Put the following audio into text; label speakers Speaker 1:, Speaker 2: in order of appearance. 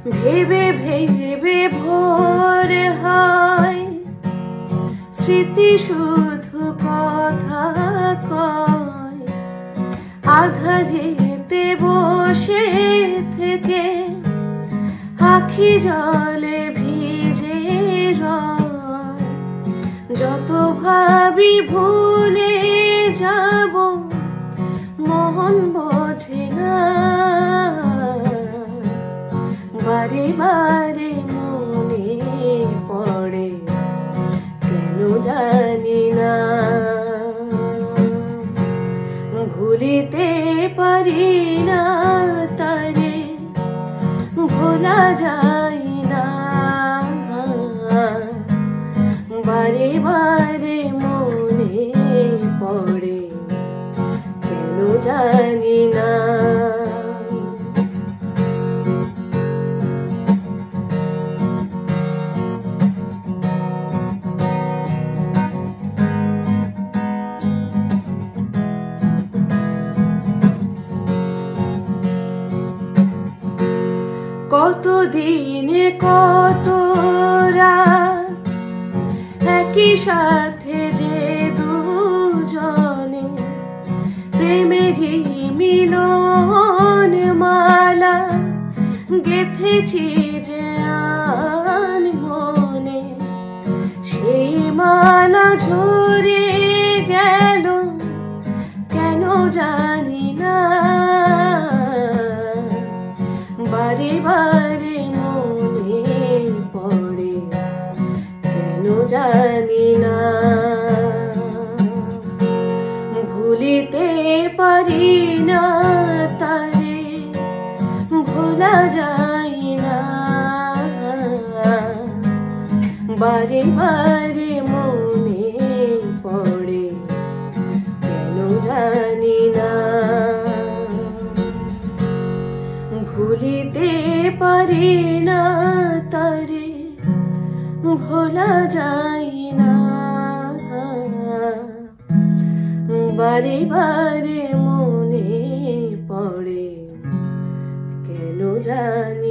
Speaker 1: ভেবে ভেবে ভোর হয়, স্মৃতি শুধু কথা কয়। আধারেতে বসে থেকে আখি জলে ভিজে রয়। যত ভাবি ভুলে যাব, মন বোঝে না। বারে বারে মনে পড়ে, কেন জানি না। ভুলিতে পারি না তারে, ভোলা যায় না। বারে বারে মনে পড়ে, কেন জানি না। কতদিনে কত রাত একই সাথে যে দুজনে প্রেমেরই মিলন মালা গেঁথেছি যে আনমনে। সেই মালা ঝরে গেল, কেন জানি না। বারে বারে মনে পড়ে, কেন জানি না। ভুলিতে পারি না তারে, ভোলা যায় না। বারে বারে মনে পড়ে, কেন জানি না। ভুলিতে পারি না তারে, ভোলা যায় না। বারে বারে মনে পড়ে, কেন জানি।